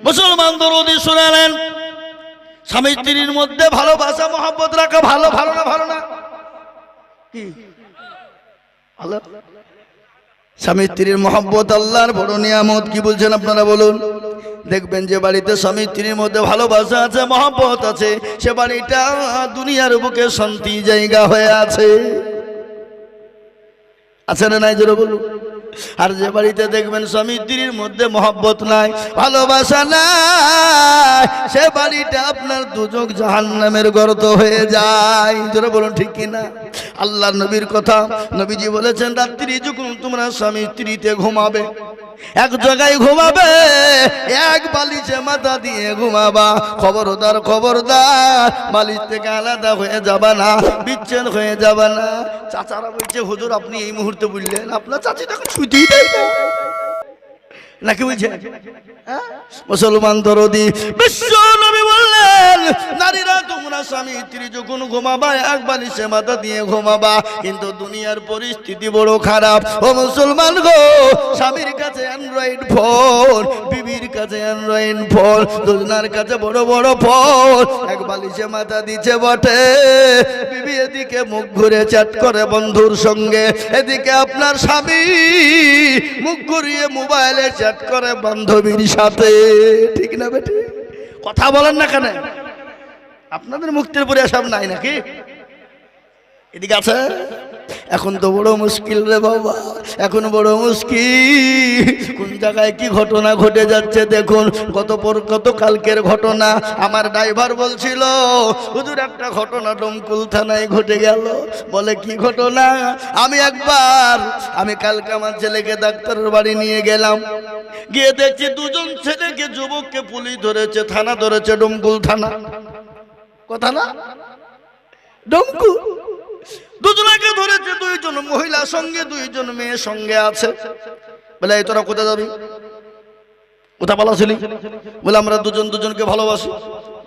মুসলমান দরদি শুনালেন, স্বামী স্ত্রীর মধ্যে ভালোবাসা মহব্বত রাখা ভালো, ভালো না? ভালো না? কি ভালো? স্বামী স্ত্রীর মহব্বত আল্লাহর বড় নিয়ামত। কি বলছেন আপনারা বলুন? দেখবেন যে বাড়িতে স্বামী স্ত্রীর মধ্যে ভালোবাসা আছে, মহব্বত আছে, সে বাড়িটা দুনিয়ার বুকে শান্তি জায়গা হয়ে আছে। আছে না নাই? জোরে বলুন। আর যে বাড়িতে দেখবেন স্বামী স্ত্রীর মধ্যে মহব্বত নাই, ভালোবাসা নাই, সে বাড়িটা আপনার দুজক জাহান্নামের গর্ত হয়ে যায়। জোরে বলুন ঠিক কিনা? আল্লাহর নবীর কথা, নবীজি বলেছেন, রাত্রি যখন তোমরা স্বামী স্ত্রীতে ঘুমাবে, এক জায়গায় ঘুমাবে, এক বালিশে মাথা দিয়ে ঘুমাবা। খবরদার খবরদার, বালিশ থেকে আলাদা হয়ে যাবা না, বিচ্ছেদ হয়ে যাবা না। চাচারা বলছে, হুজুর আপনি এই মুহূর্তে বললেন, আপনার চাচি তখন ছুটিই দেয় না নাকি? বুঝছেন? মুসলমান দরদি বিশ্ব নবী বললেন, নারীরা তোমরা স্বামী স্ত্রী যখন ঘুমাবা, এক বালিশে মাথা দিয়ে ঘুমাবা। কিন্তু দুনিয়ার পরিস্থিতি বড় খারাপ। ও মুসলমান গো, স্বামীর কাছে অ্যান্ড্রয়েড ফোন, বিবির কাছে অ্যান্ড্রয়েড ফোন, দুজনার কাছে বড় বড় ফোন। এক বালিশে মাথা দিচ্ছে বটে, বিবি এদিকে মুখ ঘুরে চ্যাট করে বন্ধুর সঙ্গে, এদিকে আপনার স্বামী মুখ ঘুরিয়ে মোবাইলে চ্যাট করে বান্ধবীর সাথে। ঠিক না বেটি? কথা বলেন না কেন? আপনাদের মুক্তির পরে সব নাই নাকি? এদিকে আছে। এখন তো বড় মুশকিল রে বাবা, এখন বড় মুশকিল। কোন জায়গায় কি ঘটনা ঘটে যাচ্ছে দেখুন। কত কালকের ঘটনা। আমার ড্রাইভার বলছিল, হুজুর একটা ঘটনা ডমকুল থানায় ঘটে গেল। বলে কি ঘটনা? আমি কালকে আমার ছেলেকে ডাক্তারের বাড়ি নিয়ে গেলাম, গিয়ে দেখছি দুজন ছেলেকে, যুবককে পুলিশ ধরেছে, থানা ধরেছে, ডমকুল থানা। কথা না? ডমকুল দুজনকে ধরেছে, দুইজন মহিলা সঙ্গে, দুইজন মেয়ে সঙ্গে আছে। বলে এই তোরা কোথায় যাবি? কোথায় পালাছিলি? বলে আমরা দুজনকে ভালোবাসি।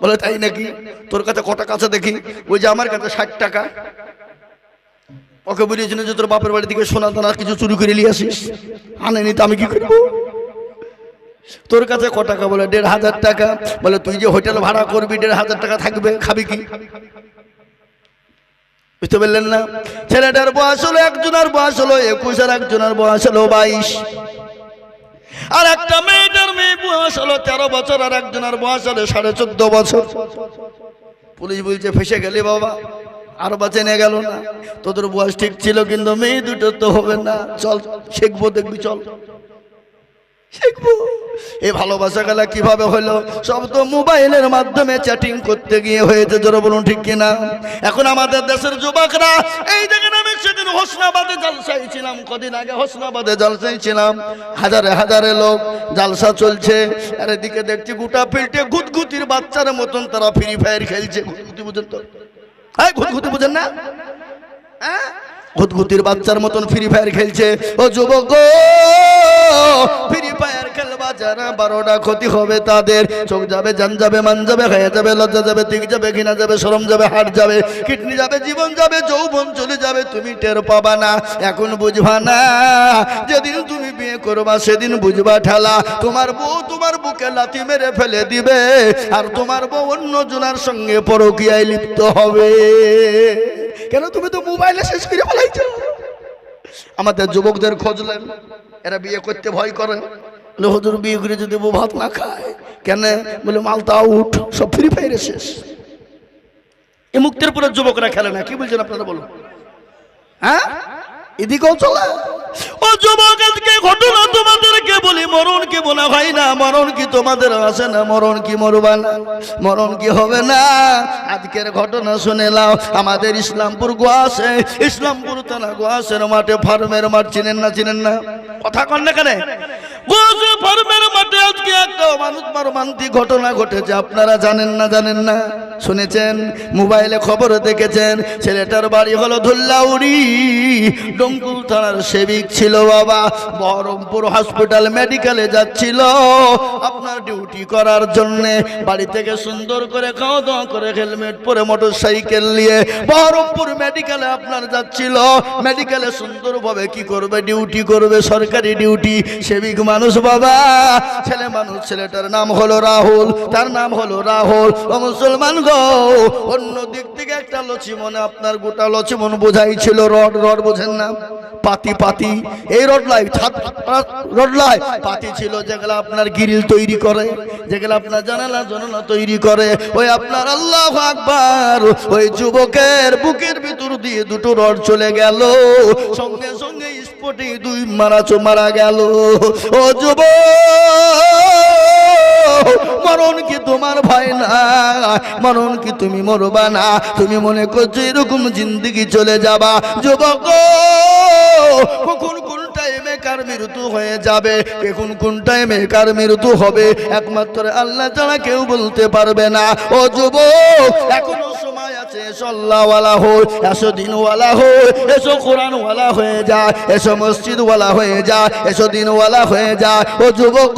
বলে তাই নাকি? তোর কাছে কত টাকা আছে দেখি? ওই যে আমার কাছে 60 টাকা। ওকে বুঝিয়েছিল যে তোর বাপের বাড়ি থেকে সোনা দানা কিছু চুরি করে নিয়ে আসিস, আনেনি তো আমি কি করবো? তোর কাছে কত টাকা? বলে 1500 টাকা। বলে তুই যে হোটেল ভাড়া করবি 1500 টাকা থাকবে, খাবি কি? বুঝতে পারলেন না? ছেলেটার বয়স হলো, একজনের বয়স হলো 21, আর একজনের বয়স হলো 22। আর একটা মেয়েটার বয়স হলো 13 বছর, আর একজনের বয়স হলো 14.5 বছর। পুলিশ বলছে ফেসে গেলি বাবা, আর বাঁচে নিয়ে গেল না। তোদের বয়স ঠিক ছিল, কিন্তু মেয়ে দুটো তো হবে না। চল শিখবো, দেখবি, চল শিখবো। এই ভালোবাসা গেলা কিভাবে হলো? সব তো মোবাইলের মাধ্যমে চ্যাটিং করতে গিয়ে হয়েছে। জোরে বলুন ঠিক কিনা? এখন আমাদের দেশের যুবকরা, এই দেখেন, আমি সেদিন হোসনাবাদে জলসায় ছিলাম, কদিন আগে হোসনাবাদে জলসায় ছিলাম, হাজারে লোক, জলসা চলছে। আর এদিকে দেখছি গোটা ফিল্ডে ঘুতঘুতির বাচ্চার মতন তারা ফ্রি ফায়ার খেলছে। ঘুতঘুতি বুঝেন তো? হ্যাঁ, ঘুতঘুতি বুঝেন না? হ্যাঁ, ঘুতঘুতির বাচ্চার মতন ফ্রি ফায়ার খেলছে। ও যুবক, ফ্রি ফায়ার খেলবা যারা, 12টা ক্ষতি হবে তাদের। চোখ যাবে, জান যাবে, মান যাবে, খায়া যাবে, লজ্জা যাবে, তিক যাবে, ঘৃণা যাবে, শরম যাবে, হাট যাবে, কিডনি যাবে, জীবন যাবে, যৌবন চলে যাবে, তুমি টের পাবা না। এখন বুঝবা না, যেদিন তুমি বিয়ে করবা সেদিন বুঝবা ঠেলা। তোমার বউ তোমার বুকে লাথি মেরে ফেলে দিবে, আর তোমার বউ অন্য জনের সঙ্গে পরকীয়ায় লিপ্ত হবে। কেন? তুমি তো মোবাইলে শেষ করে ফেলাইছো। আমাদের যুবকদের খোঁজলেন, এরা বিয়ে করতে ভয় করে। হুজুর বিয়ে করে যদি বউ ভাত না খায় কেন? বলে মালতা আউট, সব ফ্রি ফায়ারে শেষ। এই মুক্তির পরে যুবকরা খেলে না। কি বলছেন আপনারা বলুন? হ্যাঁ, এদিকেও চলে। ও যুবক, আজকে ঘটনা তোমাদেরকে বলি, মরণ কি মনে হয় না? মরণ কি তোমাদের আসে না? মরণ কি মরবা না? মরণ কি হবে না? আজকের ঘটনা শুনে নাও। আমাদের ইসলামপুর গোয়াসে, ইসলামপুর থানা গোয়াসের মাঠে, ফার্মের মাঠ, চিনেন না? চিনেন না? কথা কন না কেন? ফার্মের মাঠে আজকে একটা মানুষ মর্মান্তিক ঘটনা ঘটেছে, আপনারা জানেন না শুনেছেন, মোবাইলে খবর দেখেছেন। ছেলেটার বাড়ি হলো ধুল্লাউড়ি, ডোমকুল থানার সেবিক ছিল বাবা। বহরমপুর হসপিটাল মেডিকেলে যাচ্ছিল আপনার ডিউটি করার জন্য। বাড়ি থেকে সুন্দর করে খাওয়া দাওয়া করে হেলমেট পরে মোটর সাইকেল নিয়ে বহরমপুর মেডিকেলে আপনার যাচ্ছিল। মেডিকেলে সুন্দরভাবে কি করবে, ডিউটি করবে, সরকারি ডিউটি। সেবিক মানুষ বাবা, ছেলে মানুষ। ছেলেটার নাম হলো রাহুল, তার নাম হলো রাহুল। ও মুসলমান গো, অন্য দিক থেকে একটা লক্ষ্মণ, আপনার গোটা লক্ষ্মণ বোঝাই ছিল রড। রড বোঝেন না? পাতি এই রড লাই, রড লাই পাতি ছিল, যেগুলো আপনার গ্রিল তৈরি করে, যেগুলো আপনার জানালা তৈরি করে। ওই আপনার আল্লাহু আকবার, ওই যুবকের বুকের ভিতর দিয়ে দুটো রড চলে গেল, সঙ্গে সঙ্গে স্পটে দুই মারা গেল। ও যুবক, মরণ কি তোমার ভয় না? মরণ কি তুমি মরবা না? তুমি মনে করছো এরকম জিন্দেগি চলে যাবা? যুবক, কখন কোন টাইমে কার মৃত্যু হয়ে যাবে, কোন টাইমে কার মৃত্যু হবে, একমাত্র আল্লাহ ছাড়া কেউ বলতে পারবে না। ও যুবক, এখনো সময় আছে, এসো আল্লাহওয়ালা হই, এসো দিনওয়ালা হই, এসো কোরআনওয়ালা হয়ে যায়, এসো মসজিদওয়ালা হয়ে যায়, এসো দিনওয়ালা হয়ে যায়। ও যুবক,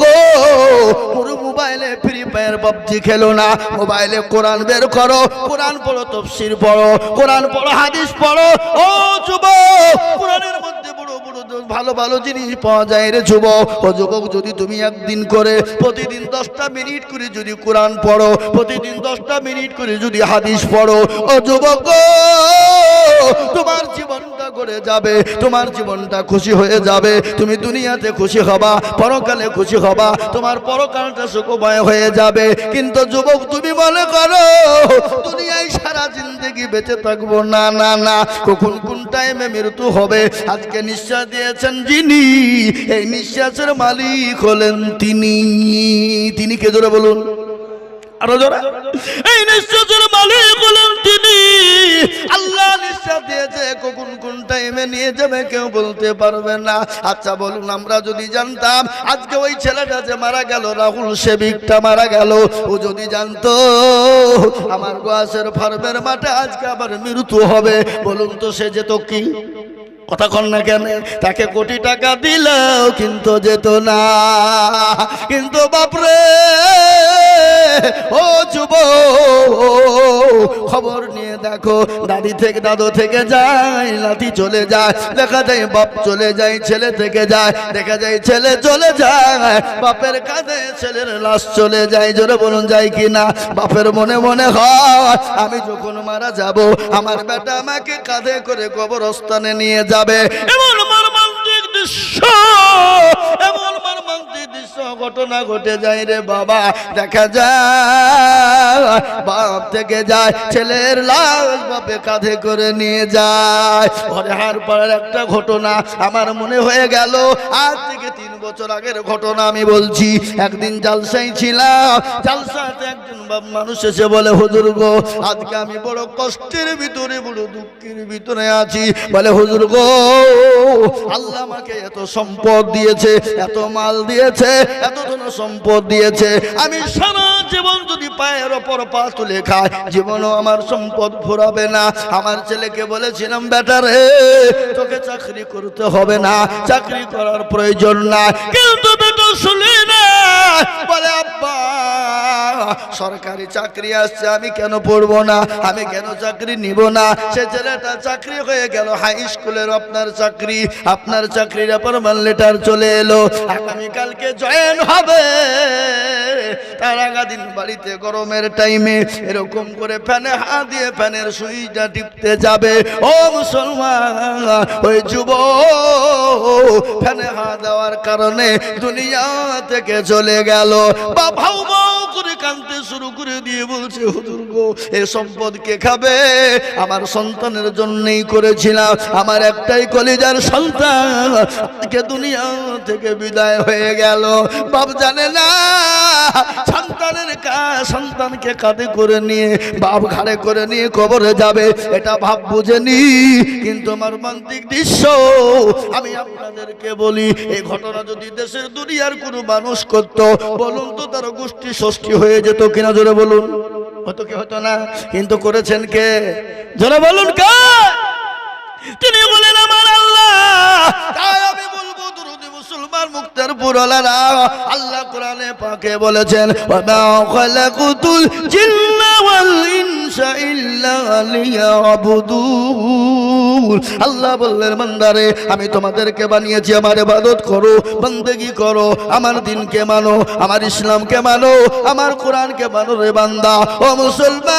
পুরো মোবাইলে ফ্রি ফায়ার পাবজি খেলো না, মোবাইলে কোরআন বের করো, কোরআন পড়ো, তাফসীর পড়ো, কোরআন পড়ো, হাদিস পড়ো। ও যুবক, কোরআনের মধ্যে বড় বড় ভালো ভালো জিনিস পাওয়া যায় রে যুবক। ও যুবক, যদি তুমি একদিন করে প্রতিদিন 10টা মিনিট করে যদি কোরআন পড়ো, প্রতিদিন 10টা মিনিট করে যদি হাদিস পড়ো, ও যুবক, তোমার জীবনটা গড়ে যাবে, তোমার জীবনটা খুশি হয়ে যাবে। তুমি দুনিয়াতে খুশি হবা, পরকালে খুশি হবা, তোমার পরকালটা সুখময় হয়ে যাবে। কিন্তু যুবক, তুমি মনে করো দুনিয়ায় সারা জিন্দেগি বেঁচে থাকবো, না না না, কখন কোন টাইমে মৃত্যু হবে। আজকে নিঃশ্বাস দিয়েছেন যিনি, এই নিঃশ্বাসের মালিক হলেন তিনি কে? জোরে বলুন, আরো জোরে। এই নিঃশ্বাসের মালিক হলেন তিনি। আল্লাহ নিঃশ্বাস দিয়েছে, কখন কোন টাইমে নিয়ে যাবে কেউ বলতে পারবে না। আচ্ছা বলুন, আমরা যদি জানতাম আজকে ওই ছেলেটা যে মারা গেল, রাহুল সেবিকটা মারা গেল, ও যদি জানতো আমার গোয়াসের ফার্মের মাঠে আজকে আবার মৃত্যু হবে, বলুন তো সে যেত কি? কথা কন না কেন? তাকে কোটি টাকা দিলেও কিন্তু যেত না। কিন্তু বাপরে, ও যুবক, খবর নিয়ে দেখো, দাদু থেকে যায়, নাতি চলে যায়, দেখা যায় বাপ চলে যায়, ছেলে থেকে যায়, দেখা যায় ছেলে চলে যায়, বাপের কাঁধে ছেলের লাশ চলে যায়। জোরে বলুন, যায় কি না? বাপের মনে মনে হয় আমি যখন মারা যাব, আমার বেটা আমাকে কাঁধে করে কবরস্থানে নিয়ে যাবে। এমন মর্মান্তিক দৃশ্য, এমন মর্মান্তিক দৃশ্য ঘটনা ঘটে যায় রে বাবা। দেখা যায় বাপ থেকে যায়, ছেলের লাশ বাপে কাঁধে করে নিয়ে যায়। হরিহার পাড়ার একটা ঘটনা আমার মনে হয়ে গেল, আজ থেকে 3 বছর আগের ঘটনা আমি বলছি। একদিন জালসায় ছিলাম, জালসাতে একজন মানুষ এসে বলে, হুজুর গো, আজকে আমি বড় কষ্টের ভিতরে, বড় দুঃখের ভিতরে আছি। বলে, হুজুর গো, আল্লাহ আমাকে এত সম্পদ দিয়েছে, এত মাল দিয়েছে, এত ধন সম্পদ দিয়েছে, আমি সারা জীবন যদি পায়ের ওপর পা তুলে খাই, জীবনও আমার সম্পদ ফুরাবে না। আমার ছেলেকে বলেছিলাম, বেটা রে, তোকে চাকরি করতে হবে না, চাকরি করার প্রয়োজন না। কিন্তু বেটা শুনি না, বলে, আব্বা সরকারি চাকরি আসছে, আমি কেন পড়বো না, আমি কেন চাকরি নিব না? সে ছেলেটা চাকরি হয়ে গেল, হাই স্কুলের আপনার চাকরি, আপনার চাকরির অ্যাপয়েন্টমেন্ট লেটার চলে এলো, আগামীকালকে জয়েন হবে। তার আগাদিন বাড়িতে গরমের টাইমে এরকম করে ফ্যানে হাত দিয়ে ফ্যানের সুইচটা টিপতে যাবে। ও মুসলমান, ওই যুবক ফ্যানে হাত দেওয়ার কারণে দুনিয়া থেকে চলে গেল। বাবাও বাও করে কাঁদতে শুরু করে দিয়ে বলছে, হুজুর গো, এই সম্পদ কে খাবে? আমার সন্তানের জন্যই করেছিলাম, আমার একটাই কলিজার সন্তান আজকে দুনিয়া থেকে বিদায় হয়ে গেল। বাপ জানে না সন্তানকে কাঁধে করে নিয়ে বাপ ঘাড়ে করে নিয়ে কবরে যাবে, এটা ভাব বুঝেনি। কিন্তু মর্মান্তিক দৃশ্য আমি আপনাদেরকে বলি, এই ঘটনা যদি দেশের দুনিয়ার কোনো মানুষ করত, বলুন তো তার গোষ্ঠী ষষ্ঠী হয়ে যেত কিনা? জোরে বলুন। হতো কি হতো না? কিন্তু করেছেন কে? জোরে বলুন কে? তিনি বলেন আমার আল্লাহ। তাই আমি বলবো দুরুদ মুসলমান মুক্তার পুরলারা, আল্লাহ কোরআনে পাকে বলেছেন ওয়া খালাকুতুল জিন্না ওয়াল ইনসা ইল্লা লিয়াবুদুন। আল্লাহ বললেন বান্দারে, আমি তোমাদেরকে বানিয়েছি আমার ইবাদত করো, বন্দেগী করো, আমার দ্বীনকে মানো, আমার ইসলামকে মানো, আমার কোরআনকে মানো রে বান্দা। ও মুসলমান,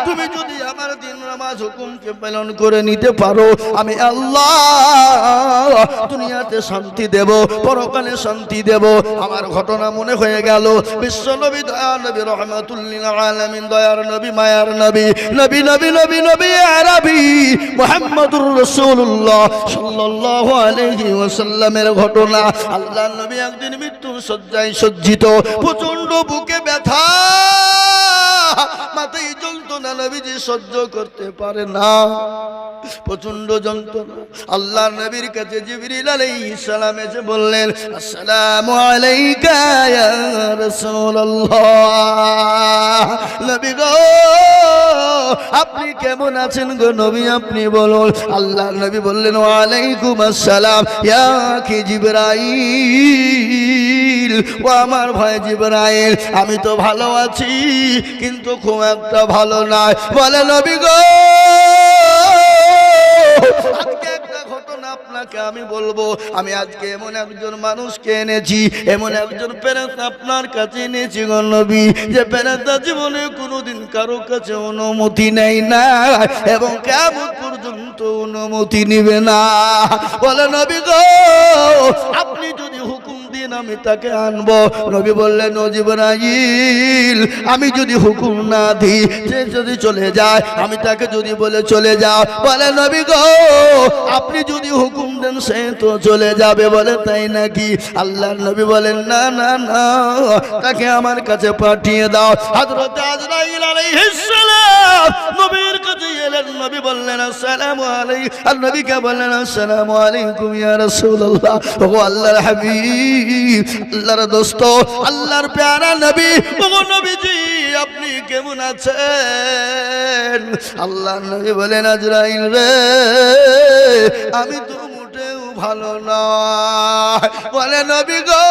তুমি যদি আমার দিন নামাজ হুকুমকে পালন করে নিতে পারো, আমি আল্লাহ দুনিয়াতে শান্তি দেব, পরকালে শান্তি দেব। আমার ঘটনা মনে হয়ে গেল, বিশ্ব নবী দয়ার নবী রহমাতুল লিল আলামিন, দয়ার নবী মায়ার নবী, নবী নবী নবী নবী আরবি মুহাম্মদুর রাসূলুল্লাহ সাল্লাল্লাহু আলাইহি ওয়াসাল্লামের ঘটনা। আল্লাহর নবী একদিন মৃত্যুর শয্যায় সজ্জিত, প্রচন্ড বুকে ব্যথা, মাথায় যন্ত্রণা, নবীজি সহ্য করতে পারে না, প্রচন্ড যন্ত্রণা। আল্লাহর নবীর কাছে জিবরিল আলাইহিস সালাম এসে বললেন, আসসালামু আলাইকা ইয়া রাসূলুল্লাহ। নবী গো, আপনি কেমন আছেন গো নবী, আপনি বলুন। আল্লাহর নবী বললেন, ওয়া আলাইকুম আসসালাম ইয়া কি জিবরাইল। ও আমার ভাই জিবরাইল, আমি তো ভালো আছি, কিন্তু খুব একটা ভালো নয়। বলে নবী গো, আজকে একটা ঘটনা আপনাকে আমি বলবো। আমি আজকে এমন একজন মানুষকে এনেছি, এমন একজন পেরেন্ট আপনার কাছে এনেছি গো নবী, যে পেরেন্টটা জীবনে কোনোদিন কারো কাছে অনুমতি নেয় না এবং কিয়ামত পর্যন্ত অনুমতি নিবে না। বলে নবী গো, আপনি যদি হুকুম দিন আমি তাকে আনবো। নবী বললেন, ও জিবরাইল, আমি যদি হুকুম না দিই, সে যদি চলে যায়, আমি তাকে যদি বলে চলে যাও। বলে নবী গো, আপনি যদি হুকুম দেন সে তো চলে যাবে। বলে তাই নাকি? আল্লাহর নবী বলেন, না না না, তাকে আমার কাছে পাঠিয়ে দাও। হযরত আজরাইল আলাইহিস সালাম নবীর কাছে এলেন। নবী বললেন, আসসালামু আলাইকুম। আর নবীকে বললেন, আসসালামু আলাইকুম ইয়া রাসূলুল্লাহ। ও আল্লাহর হাবিব, আল্লাহর দোস্ত, আল্লাহর প্যারা নবী, ও নবীজি আপনি কেমন আছেন? আল্লাহর নবী বলেন, আজরাইল রে, আমি তো মোটেও ভালো না। বলে নবী গো,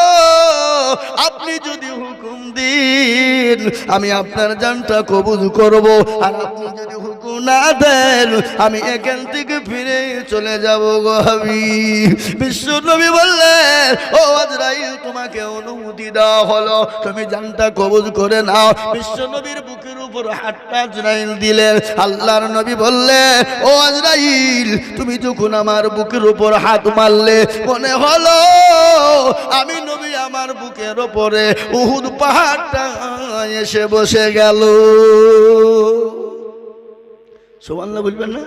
আপনি যদি হুকুম দিন আমি আপনার জানটা কবুল করব, আর আপনি যদি হুকুম না দেন আমি এখান থেকে ফিরে চলে যাব গো হাবিব। বিশ্ব নবী বললেন, ও আজরাইল, তোমাকে অনুমতি দেওয়া হলো, তুমি জানটা কবুল করে নাও। বিশ্ব নবীর বুকের উপর হাতটা আজরাইল দিলেন। আল্লাহর নবী বললেন, ও আজরাইল, তুমি যখন আমার বুকের উপর হাত মারলে, মনে হলো আমি নবী আমার বুকের উপরে উহুদ পাহাড়টা এসে বসে গেল। সুবহানাল্লাহ বলবেন না?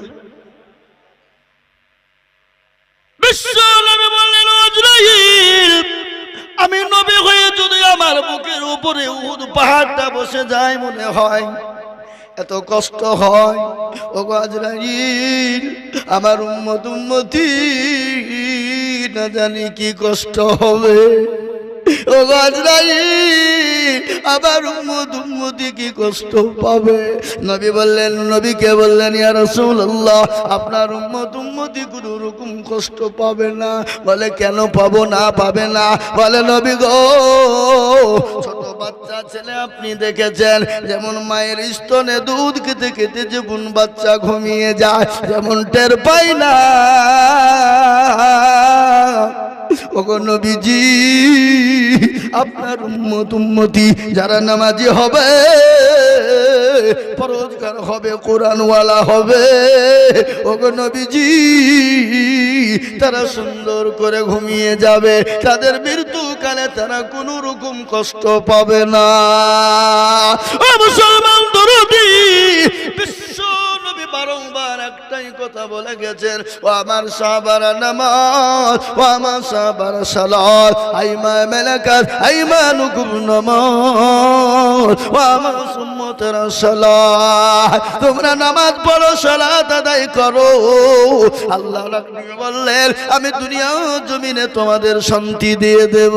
বিশ্ব নবী বললেন, আজরাইল, আমি নবী হয়ে যদি আমার বুকের উপরে উহুদ পাহাড়টা বসে যায়, মনে হয় এত কষ্ট হয়। ও আজরাইল, আমার উম্মতি না জানি কি কষ্ট হবে। ও আজরাইল, আবার উম্মতি কি কষ্ট পাবে। নবী বললেন, নবীকে বললেন, ইয়া রাসূলুল্লাহ, আপনার উম্মতি কোনো রকম কষ্ট পাবে না। বলে কেন পাবো না, পাবে না? বলে নবী গো, ছোট বাচ্চা ছেলে আপনি দেখেছেন, যেমন মায়ের স্তনে দুধ খেতে খেতে যেমন বাচ্চা ঘুমিয়ে যায়, যেমন টের পাই না, ওগো নবীজি, আপনার উম্মতি যারা নামাজি হবে, পরহেজগার হবে, কোরআনওয়ালা হবে, ওগো নবীজি, তারা সুন্দর করে ঘুমিয়ে যাবে, তাদের মৃত্যুকালে তারা কোনো রকম কষ্ট পাবে না। ও মুসলমান দরদি, বিশ্ব নবী বারংবার একটাই কথা বলে গেছেন, ও আমার সাহাবারা নামাজ, ও আমার সাহাবারা সালাত, আইমা মালাকাত আইমানুকুম নামাজ, ও আমার উম্মতেরা সালাত, তোমরা নামাজ পড়ো, সালাত আদায় করো। আল্লাহ নবী বললেন, আমি দুনিয়া জমিনে তোমাদের শান্তি দিয়ে দেব।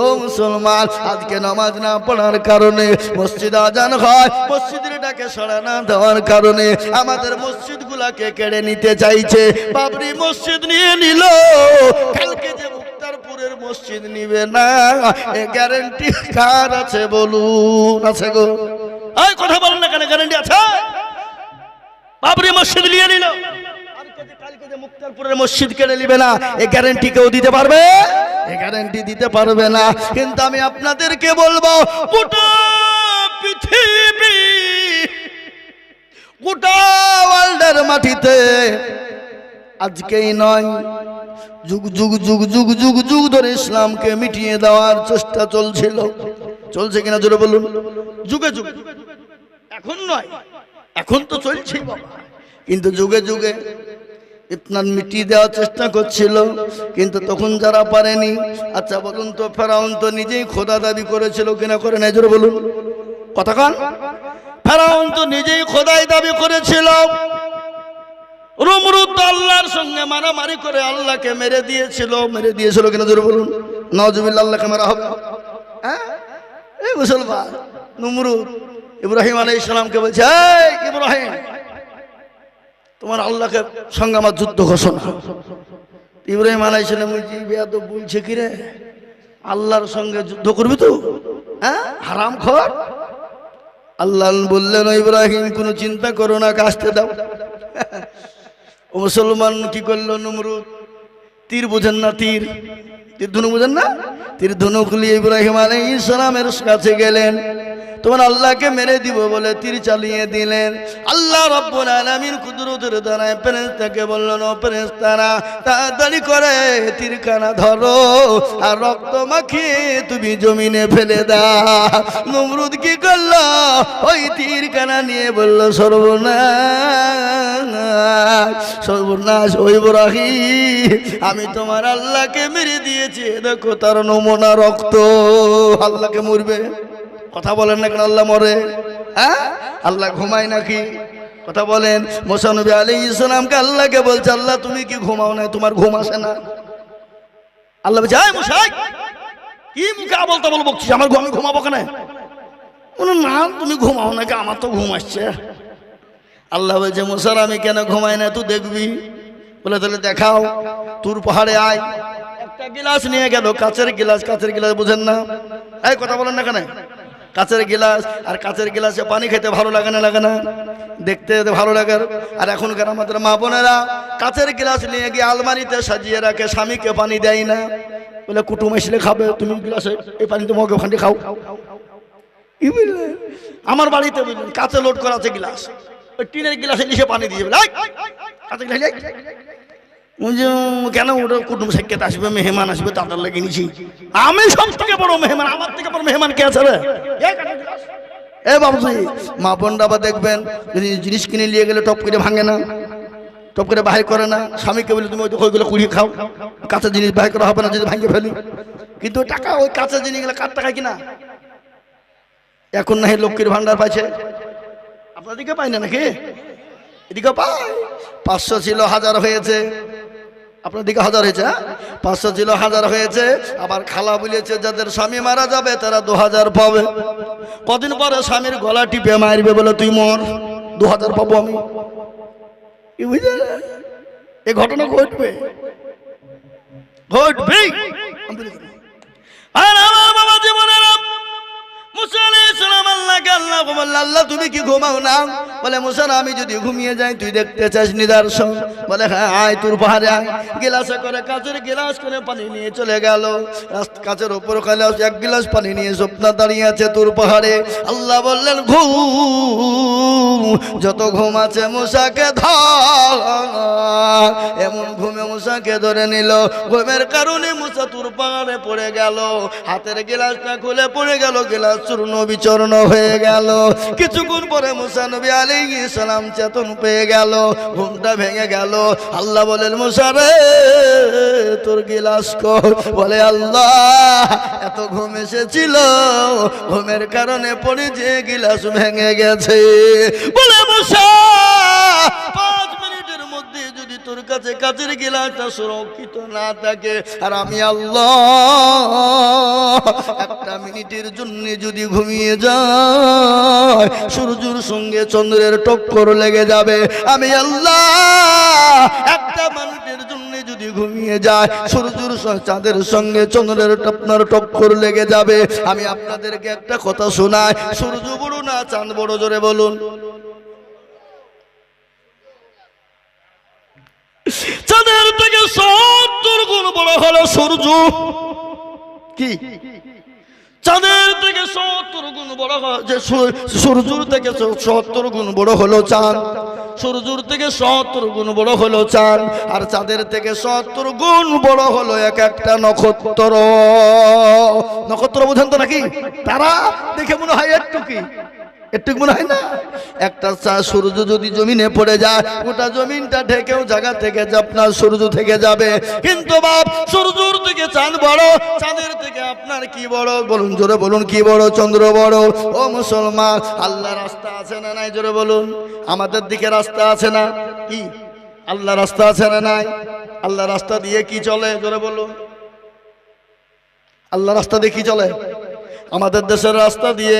ও মুসলমান, আজকে নামাজ না পড়ার কারণে মসজিদ আজান হয়, মসজিদের ডাকে সাড়া না দেওয়ার কারণে আমাদের মসজিদগুলোকে কেড়ে নিতে চাইছে। বাবরি মসজিদ নিয়ে নিল, কালকে যে মুক্তারপুরের মসজিদ নিবে না, এ গ্যারান্টি কার আছে বলুন? আছে গো? এই কথা বলেন না কেন? গ্যারান্টি আছে? বাবরি মসজিদ নিয়ে নিল, কালকে যে মুক্তারপুরের মসজিদ কেড়ে নিবে না, এই গ্যারান্টি কেউ দিতে পারবে? এই গ্যারান্টি দিতে পারবে না। কিন্তু আমি আপনাদেরকে বলবো, গোটা পৃথিবী, গোটা ওয়ার্ল্ডের মাটিতে আজকেই নয়, যুগ যুগ যুগ যুগ যুগ যুগ ধরে ইসলামকে মিটিয়ে দেওয়ার চেষ্টা চলছিল। চলছে কিনা জোরে বলুন? যুগে যুগে, এখন নয়, এখন তো চলছে বাবা, কিন্তু যুগে যুগে ইসলাম মিটিয়ে দেওয়ার চেষ্টা করছিল, কিন্তু তখন যারা পারেনি। আচ্ছা বলুন তো, ফেরাউন তো নিজেই খোদা দাবি করেছিল কিনা করে নাই? জোরে বলুন, কথা কন। ফেরাউন তো নিজেই খোদাই দাবি করেছিল। নমরুদ আল্লাহর সঙ্গে মারামারি করে আল্লাহকে মেরে দিয়েছিল কিনা? জোরে বলুন, নাউজুবিল্লাহ। আল্লাহকে মারা হবে? হ্যাঁ, এই মুসলমান, নমরুদ ইব্রাহিম আলাইহিস সালামকে বলছে, এই ইব্রাহিম, তোমার আল্লাহকে সঙ্গে আমার যুদ্ধ ঘোষণা। ইব্রাহিম আলাইহিস সালাম বলছে, কি রে, আল্লাহর সঙ্গে যুদ্ধ করবি তো? হ্যাঁ, হারামখোর। আল্লাহ বললেন, ইব্রাহিম কোনো চিন্তা করো না, কাশতে দাও। ও মুসলমান, কি করলো নমরুদ? তীর বোঝেন না? তীর ধনুক বোঝেন না? তীর ধনুক নিয়ে ইব্রাহিম আলাইহিস সালামের কাছে গেলেন, তোমার আল্লাহকে মেরে দিব বলে তীর চালিয়ে দিলেন। আল্লাহ রাব্বুল আলামিন কুদরতের দ্বারায় ফেরেশতাকে বললেন, ও ফেরেশতারা, তাড়াতাড়ি করে তীরখানা ধরো আর রক্ত মাখিয়ে তুমি জমিনে ফেলে দাও। নমরুদ কি করলো? ওই তীরখানা নিয়ে বলল, সর্বনাশ, ও ইব্রাহিম, আমি তোমার আল্লাহকে মেরে দিয়েছি, দেখো তার নমুনা রক্ত। আল্লাহকে মরবে? কথা বলেন না কেন? আল্লাহ মরে? হ্যাঁ, আল্লাহ ঘুমায় নাকি? কথা বলেন। মুসা নবী আলাইহিস সালামকে আল্লাহকে বলছে, আল্লাহ তুমি কি ঘুমাও না? তোমার ঘুম আসে না? আল্লাহ বলছে, এই মুসা, কি মুখে বলতে বকছিস? আমার আমি ঘুমাবো কেন? না, তুমি ঘুমাও নাকি? আমার তো ঘুম আসছে। আল্লাহ বলছে, মুসার আমি কেন ঘুমাই না তুই দেখবি। বলে, তাহলে দেখাও। তুর পাহাড়ে আয়। একটা গিলাস নিয়ে গেল, কাচের গিলাস। বুঝেন না? এই কথা বলেন না কেন? কাচের গিলাস, আর কাচের গিলাসে পানি খেতে ভালো লাগে না? লাগে না? দেখতে ভালো লাগে। আর এখনকার আমাদের মা বোনেরা কাচের গিলাস নিয়ে গিয়ে আলমারিতে সাজিয়ে রাখে, স্বামীকে পানি দেয় না। বলে, কুটুম আসলে খাবে, তুমি গিলাসে এই পানি তোমাকে ওখানে খাও। আমার বাড়িতে বুঝলেন কাচে লোড করা আছে গিলাস, ওই টিনের গিলাসে নিচে পানি দিয়ে কাচের গিলাস কেন? ওটা কুটুম সাক্ষাৎ আসবে, মেহমান আসবে, তাদের লেগে নিছি। আমি সব থেকে বড় মেহমান, আমার থেকে বড় মেহমান কে আছে রে? এ বাবুজি, মা বোনরা আবার দেখবেন, জিনিস কিনে নিয়ে গেলে টপ করে ভাঙে না, টপ করে বাহির করে না। স্বামীকে বলে, তুমি ওইগুলো কুড়িয়ে খাও, কাঁচা জিনিস বাহির করা হবে না যদি ভাঙে ফেলি। কিন্তু টাকা, ওই কাঁচা জিনিসগুলো কার টাকায় কিনা? এখন না লক্ষ্মীর ভান্ডার পাইছে, আপনার দিকে পাই না নাকি? এদিকে পাই। 500 ছিল 1000 হয়েছে, আপনার দিকে 1000 হয়েছে। 500 ছিল 1000 হয়েছে। আবার খালা বলেছে, যাদের স্বামী মারা যাবে তারা 2000 পাবে। কদিন পরে স্বামীর গলা টিপে মারবে, বলে তুই মর, 2000 পাবো আমি। কি বুঝলেন? এই ঘটনা ঘটবে। আর আমার বাবা জীবনের মুসা আলাইহিস সালাম আল্লাহকে আল্লাহ বলল, আল্লাহ তুমি কি ঘুমাও না? বলে, মুসা আমি যদি ঘুমিয়ে যাই তুই দেখতে চাস নিদর্শন? বলে, হ্যাঁ, আয় তুর পাহাড়ে আয়। গিলাসে করে, কাচের গিলাস করে পানি নিয়ে চলে গেল। কাচের ওপর গিলাস, এক গিলাস পানি নিয়ে স্বপ্ন দাঁড়িয়ে আছে তুর পাহাড়ে। আল্লাহ বললেন, ঘুম, যত ঘুম আছে মুসাকে ধর। এমন ঘুমে মুসাকে ধরে নিল। ঘুমের কারণে মুসা তুর পাহাড়ে পড়ে গেল। হাতের গিলাসটা খুলে পড়ে গেল, গিলাস চূর্ণ বিচূর্ণ হয়ে গেল। কিছুক্ষণ পরে মুসা নবী আলাইহিস সালাম চেতন পেয়ে গেল, ঘুমটা ভেঙে গেল। আল্লাহ বলেন, মুসা রে তোর গিলাস কর। বলে, আল্লাহ এত ঘুম এসেছিল, ঘুমের কারণে পড়ে যে গিলাস ভেঙে গেছে। বলে, মুসা 5 মিনিটের মধ্যে যদি তোর কাছে কাচের গিলাসটা সুরক্ষিত না থাকে, আর আমি আল্লাহ 1 মিনিটের জন্য যদি ঘুমিয়ে যায়, সূর্যের সঙ্গে চন্দ্রের টক্কর লেগে যাবে। আমি আল্লাহ 1 মিনিটের জন্য যদি ঘুমিয়ে যায়, সূর্যের চাঁদের সঙ্গে চন্দ্রের আপনার টক্কর লেগে যাবে। আমি আপনাদেরকে একটা কথা শোনাই, সূর্য বড় না চাঁদ বড়? জোরে বলুন। চাঁদের থেকে 70 গুণ বড় হলো সূর্য। কি? চাঁদের থেকে 70 গুণ বড়, যে সূর্যের থেকে 70 গুণ বড় হলো চাঁদ। সূর্যের থেকে 70 গুণ বড় হলো চাঁদ, আর চাঁদের থেকে 70 গুণ বড় হলো একটা নক্ষত্র। নক্ষত্র বোঝেন তো নাকি? তারা দেখে মনে হয় একটু কি, একটু মনে হয় না? একটা সূর্য যদি জমিনে পড়ে যায়, গোটা জমিনটা ঢেকেও জায়গা থেকে আপনার সূর্য থেকে যাবে। কিন্তু বাপ, সূর্যের থেকে চাঁদ বড়, চাঁদের থেকে আপনার কি বড়? বলুন, জোরে বলুন, কি বড়? চন্দ্র বড়। ও মুসলমান, আল্লাহ রাস্তা আছে না নাই? জোরে বলুন। আমাদের দিকে রাস্তা আছে না? কি আল্লাহ রাস্তা আছে না নাই? আল্লাহ রাস্তা দিয়ে কি চলে? জোরে বলুন। আল্লাহ রাস্তা দিয়ে কি চলে? আমাদের দেশের রাস্তা দিয়ে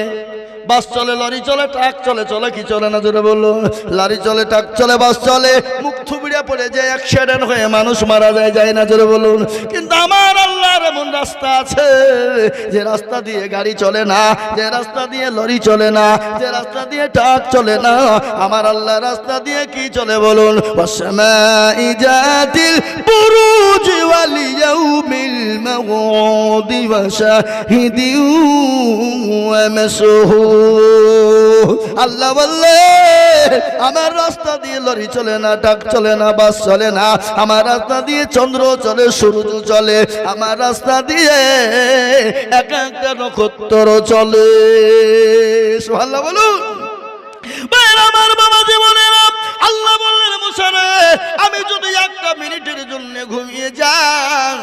বাস চলে, লরি চলে, ট্রাক চলে। চলে কি চলে না? জোরে বলুন। লরি চলে, ট্রাক চলে, বাস চলে। মুখ থুবড়ে পড়ে যায়, অ্যাক্সিডেন্ট হয়ে মানুষ মারা যায়, যায় না? জোরে বলুন। কিন্তু আমার আল্লাহর এমন রাস্তা আছে, যে রাস্তা দিয়ে গাড়ি চলে না, যে রাস্তা দিয়ে লরি চলে না, যে রাস্তা দিয়ে ট্রাক চলে না। আমার আল্লাহ রাস্তা দিয়ে কি চলে? বলুন। ওয়াসমাই জাতিল বুরুজ ওয়াল ইয়াউমিল মাউদি ওয়া শাহিদিন ওয়া মাশহুদ। আল্লাহ বললে, আমার রাস্তা দিয়ে লরি চলে না, ট্রাক চলে না, বাস চলে না। আমার রাস্তা দিয়ে চন্দ্র চলে, সূর্য চলে। আমার রাস্তা দিয়ে একটা নক্ষত্র চলে। সুবহানাল্লাহ বলুন। আমার বাবা জীবনেরা, আল্লাহ বললেন, মুসা রে আমি যদি 1 মিনিটের জন্য ঘুমিয়ে যাই,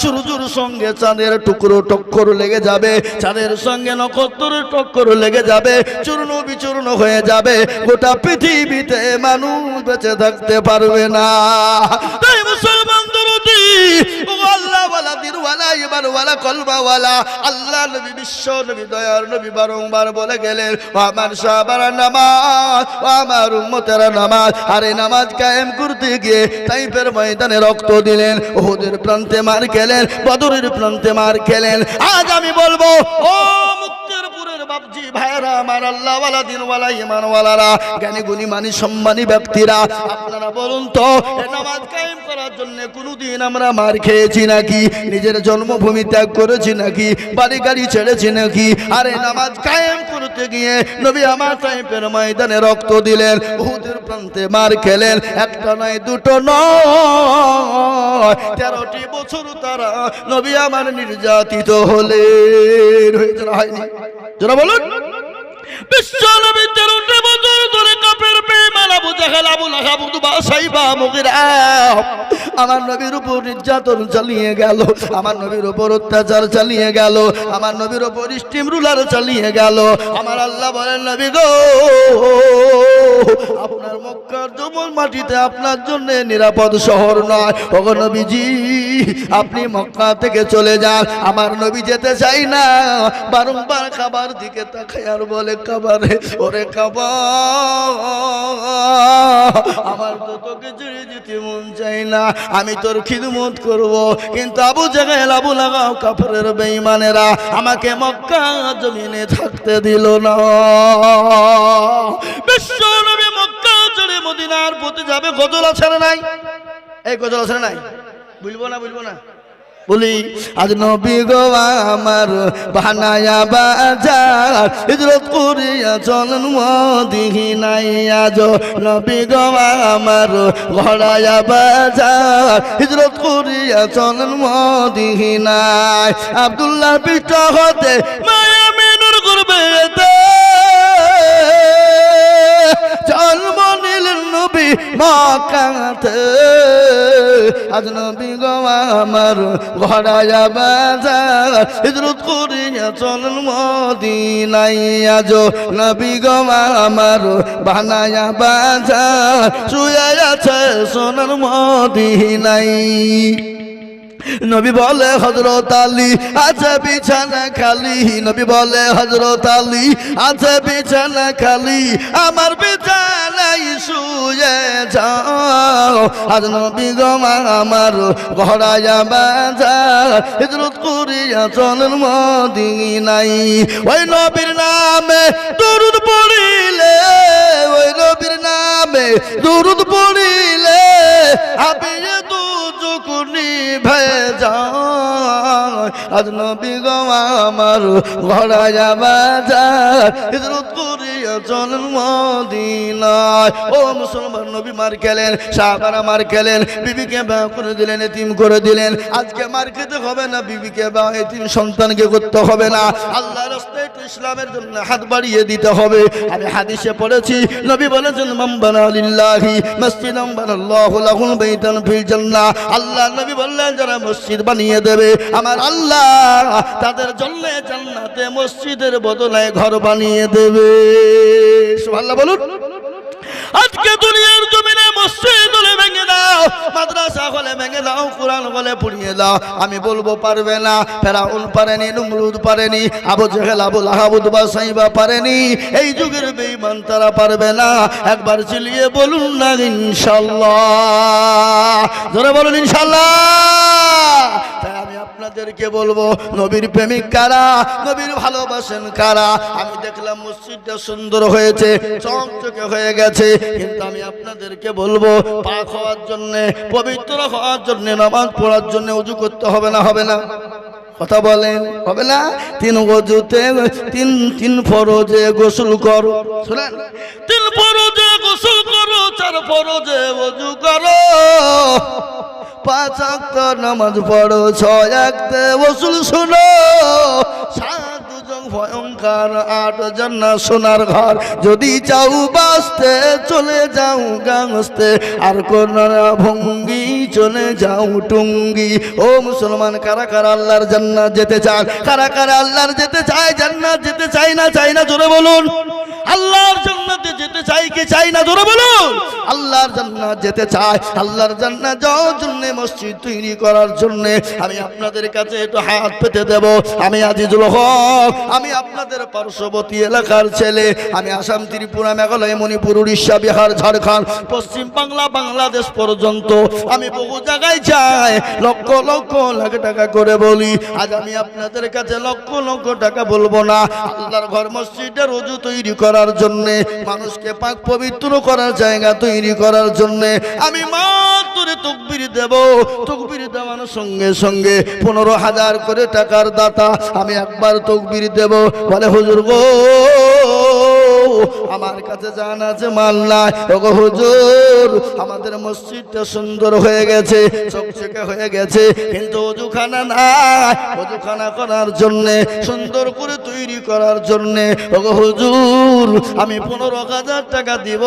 সূর্যের সঙ্গে চাঁদের টুকরো টক্কর লেগে যাবে, চাঁদের সঙ্গে নক্ষত্রের টক্কর লেগে যাবে, চূর্ণ বিচূর্ণ হয়ে যাবে। গোটা পৃথিবীতে মানুষ বেঁচে থাকতে পারবে না। তাই মুসলমান দরদি, ও আল্লাহ ওয়ালা দিন ওয়ালা ইমান ওয়ালা কলবা ওয়ালা, আল্লাহ নবী, বিশ্ব নবী, দয়ার নবী বারংবার বলে গেলেন, আমার সাহাবার নামাজ, আমার উম্মতের নামাজ। আর এই নামাজ কায়েম করতে গিয়ে তাইফের ময়দানে রক্ত দিলেন, উহুদের প্রান্তে মার খেলেন, বদরের প্রান্তে মার খেলেন। আজ আমি বলবো, ও মুক্তেরপুরের বাপজি ভাইরা, আমার আল্লাহ ওয়ালা দিন ওয়ালা ইমান ওয়ালারা, জ্ঞানী গুণী মানি সম্মানী ব্যক্তিরা, আপনারা বলুন তো, এই নামাজ কায়েম করার জন্য কোনদিন আমরা মার খেয়েছি নাকি? নিজের জন্মভূমি ত্যাগ করেছি নাকি? বাড়ি গাড়ি ছেড়েছি নাকি? আর এই নামাজ কায়েম করতে গিয়ে নবী আমার তাইফের ময়দানে রক্ত দিলেন, উহুদের প্রান্তে মার খেলেন। একটা নয়, দুটো নয়, 13টি বছর তারা নবী আমার নির্যাতিত হলেন। হয়েছে না হয়নি? যারা বলুন। বিশ্ব নবী 13টি বছর ধরে কাফের বেঈমান আবু জাহেল, আবু লাহাব, উতবা, সাইবা, মুগিরা আমার নবীর উপর নির্যাতন চালিয়ে গেল, আমার নবীর উপর অত্যাচার চালিয়ে গেল, আমার নবীর উপর স্টিম রুলার চালিয়ে গেল। আমার আল্লাহ বলেন, নবী গো, আপনার মক্কার জমল মাটিতে আপনার জন্য নিরাপদ শহর নয়। ওগো নবীজি, আপনি মক্কা থেকে চলে যান। আমার নবী যেতে চাই না, বারংবার খাবার দিকে তাকায় আর বলে, খাবারে ওরে খাবার, আমার তো তোকে ছেড়ে যেতে মন চাই না, আমি তোর খিদমত করব। কিন্তু আবু জাহেল, আবু লাহাব, কাফেরের বেঈমানেরা আমাকে মক্কা জমিনে থাকতে দিল না। বিশ্ব নবী মক্কা ছেড়ে মদিনার পথে যাবে। গজল আছে না নাই? এই গজল আছে না নাই? বলবো না, বলবো না, বলি। আজ নবী গো আমার বানায়া বাজার, হিজরত করিয়া চলেন মদিনায়। আজ নবী গো আমার ঘড়ায়া বাজার, হিজরত করিয়া চলেন মদিনায়। আব্দুল্লাহ পৃষ্ঠ হতে মায়া মিনুর করবে নবী মক্কাতে, আজ নবী গো আমার ঘরায়া বাজার হিজরত করিয়া চলেন মদিনায়, আজ নবী গো আমার বানায়া বাজার শুয়ে আছে সোনার মদিনায়। নবী বলে হযরত আলী আছে বিছানা খালি, নবী বলে হযরত আলী আছে বিছানা খালি, আমার বিছানায় শুয়ে যাও, আজ নবী গো আমার ঘরায়া বাজার হিজরত করিয়া চলেন মদিনায়। ওই নবীর নামে দরুদ পড়িলে, ওই নবীর নামে দরুদ পড়িলে আবিয়ে দু চুকুনি ভেজায়, আজ নবী গো আমার ঘরায়া বাজার হিজরত করিয়া চলেন মদিনায়। ও মুসলমান, নবী মার খেলেন, সাহাবারা মার খেলেন, বিবিকে বিয়ে করে দিলেন, এতিম করে দিলেন। আজকে মার খেতে হবে না, বিবিকে বা এতিম সন্তানকে করতে হবে না, আল্লাহর রাস্তায় একটু ইসলামের জন্য হাত বাড়িয়ে দিতে হবে। আমি হাদিসে পড়েছি, নবী বলেছেন মান বানা লিল্লাহি মসজিদান বানাল্লাহু লাহুল বাইতান ফিল জান্নাহ। আল্লাহ নবী বললেন যারা মসজিদ বানিয়ে দেবে আমার আল্লাহ তাদের জন্য জান্নাতে মসজিদের বদলে ঘর বানিয়ে দেবে। সুবহানাল্লাহ বলুন। আজকে দুনিয়ার জমিনে মসজিদ হলে ভেঙে দাও, মাদ্রাসা হলে ভেঙে দাও, কোরআন হলে পুড়িয়ে দাও। আমি বলবো পারবে না, ফেরাউন পারেনি, নমরুদ পারেনি, আবু জেহেল, আবু লাহাব, উতবা, সাইবা পারেনি, এই যুগের বেঈমান তারা পারবে না। একবার চিল্লিয়ে বলুন না ইনশাআল্লাহ, জোরে বলুন ইনশাআল্লাহ। তাই আমি আপনাদেরকে বলবো নবীর প্রেমিক কারা, নবীর ভালোবাসেন কারা। আমি দেখলাম মসজিদটা সুন্দর হয়েছে, চকচকে হয়ে গেছে, কিন্তু আমি আপনাদেরকে বলবো পাক হওয়ার জন্য, পবিত্র হওয়ার জন্য, নামাজ পড়ার জন্য ওযু করতে হবে না? হবে না? কথা বলেন, হবে না? তিন ওযুতে তিন ফরজে গোসল করো, শুনেন, তিন ফরজে গোসল করো, চার ফরজে ওযু করো, পাঁচ ওয়াক্ত নামাজ পড়ো, ছয় ওয়াক্তে ওযু শুনো, সাত দুজক ভয়ঙ্কর, আট জান্নাত সোনার ঘর। যদি চাও বাঁচতে চলে যাও গাছতে, আর কোন ভঙ্গি চলে যাও টুঙ্গি। ও মুসলমান, কারা কারা আল্লাহর জান্নাত যেতে চান? কারা কারা আল্লাহর যেতে চায়, জান্নাত যেতে চাই না? চাই না? জোরে বলুন। আল্লাহর জান্নাতে যেতে চাই কি চাই না? জোরে বলুন। আল্লাহর জান্নাত যেতে চায়, আল্লাহর জান্নাত যাওয়ার জন্য মসজিদ তৈরি করার জন্য আমি আপনাদের কাছে একটু হাত পেতে দেব। আমি আজিজুল হক, আমি আপনাদের পার্শ্ববর্তী এলাকার ছেলে। আমি আসাম, ত্রিপুরা, মেঘালয়, মণিপুর, উড়িষ্যা, বিহার, ঝাড়খণ্ড, পশ্চিম বাংলা, বাংলাদেশ পর্যন্ত আমি বহু জায়গায় যাই, লক্ষ লক্ষ লাখ টাকা করে বলি। আজ আমি আপনাদের কাছে লক্ষ লক্ষ টাকা বলবো না, আল্লাহর ঘর মসজিদের ওযু তৈরি করার জন্য, মানুষকে পাক পবিত্র করার জায়গা তৈরি করার জন্য আমি মাত্র তাকবীর দেব। তাকবীর দেওয়ার সঙ্গে সঙ্গে 15,000 করে টাকার দাতা আমি একবার তাকবীর দেব। বলে হুজুর গো আমার কাছে জান আছে, মাল নাই। ওগো হুজুর আমাদের মসজিদটা সুন্দর হয়ে গেছে, চকচকে হয়ে গেছে, কিন্তু ওযুখানা নাই। ওযুখানা করার জন্য, সুন্দর করে তৈরি করার জন্য ওগো হুজুর আমি 15,000 টাকা দিব।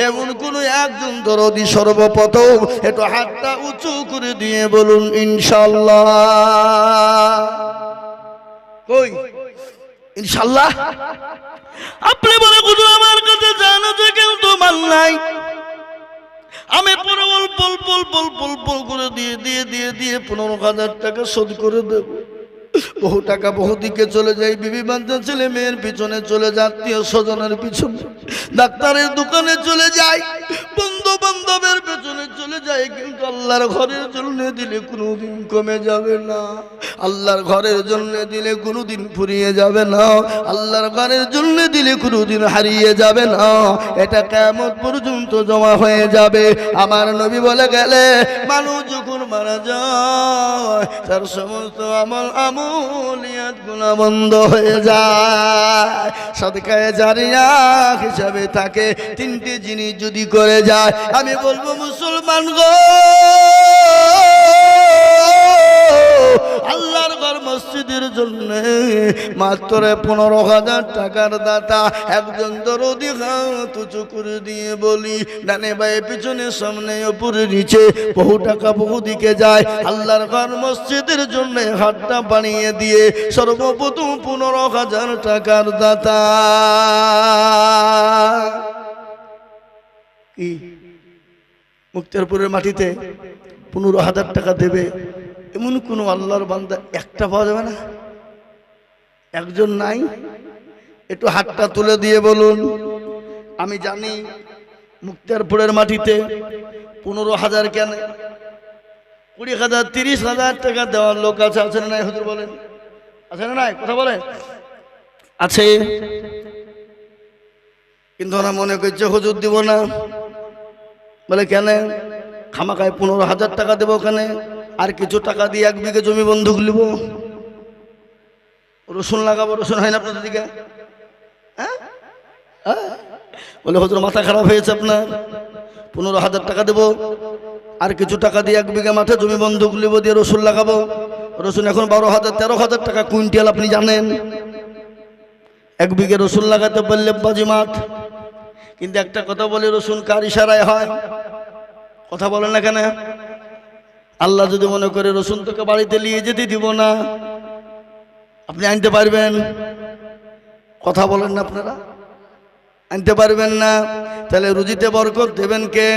এমন কোন একজন দরদি সর্বপ্রথম একটু হাতটা উঁচু করে দিয়ে বলুন ইনশাআল্লাহ। কই ইনশাআল্লাহ? আপনি বলে হুজুর আমার কাছে জানা যে কিন্তু মাল নাই। আমি পুরো বল করে দিয়ে 15,000 টাকা শোধ করে দেব। বহু টাকা বহু দিকে চলে যায়, বিবি বাচ্চা ছেলে মেয়ের পিছনে চলে যায়, আত্মীয় স্বজনের পিছনে, ডাক্তারের দোকানে চলে যায়, বন্ধু বান্ধবের পেছনে চলে যায়, কিন্তু আল্লাহর ঘরের জন্য দিলে কোনোদিন কমে যাবে না। আল্লাহর ঘরের জন্য দিলে কোনোদিন ফুরিয়ে যাবে না। আল্লাহর ঘরের জন্য দিলে কোনোদিন হারিয়ে যাবে না। এটা কিয়ামত পর্যন্ত জমা হয়ে যাবে। আমার নবী বলে গেলে মানুষ যখন মারা যায় তার সমস্ত আমলিয়াত গুনাহ বন্ধ হয়ে যায়। সাদকায়ে জারিয়া হিসাবে থাকে তিনটি জিনিস যদি করে যায়। আমি বলবো মুসলমান গো আল্লাহর ঘর মসজিদের জন্য মাত্র 15,000 টাকার দাতা একজন দরদি হাত উঁচু করে দিয়ে বলি, ডানে বায়ে পিছনে সামনে উপরে নিচে বহু টাকা বহু দিকে যায়। আল্লাহর ঘর মসজিদের জন্য হাতটা বানিয়ে দিয়ে সর্বপ্রথম 15,000 টাকার দাতা। কি মুক্তারপুরের মাটিতে 15,000 টাকা দেবে এমন কোন আল্লাহর বান্দা একটা পাওয়া যাবে না? একজন নাই? একটু হাতটা তুলে দিয়ে বলুন। আমি জানি মুক্তারপুরের মাটিতে 15,000 কেন, 20,000 30,000 টাকা দেওয়ার লোক আছে, আছে না নাই হুজুর বলেন? আছে না নাই? কথা বলেন। আছে, কিন্তু ওরা মনে করছে হুজুর দিব না। বলে কেন? খামাখায় 15,000 টাকা দেবো ওখানে, আর কিছু টাকা দিয়ে 1 বিঘে জমি বন্ধক নিব, রসুন লাগাবো। রসুন হয় না আপনাদের দিকে? হ্যাঁ, বলে হুজুর মাথা খারাপ হয়েছে আপনার, 15,000 টাকা দেবো আর কিছু টাকা দিয়ে 1 বিঘা মাঠে জমি বন্ধক নিব, দিয়ে রসুন লাগাবো। রসুন এখন 12,000 13,000 টাকা কুইন্টাল, আপনি জানেন। 1 বিঘে রসুন লাগাতে পারলে বাজি মাঠ। কিন্তু একটা কথা বলে, রসুন কার ইশারায় হয়? কথা বলেন না কেন? আল্লাহ যদি মনে করে রসুন তোকে বাড়িতে নিয়ে যেতে দিব না, আপনি আনতে পারবেন? কথা বলেন না আপনারা? আনতে পারবেন না। তাহলে রুজিতে বরকত দেবেন কে?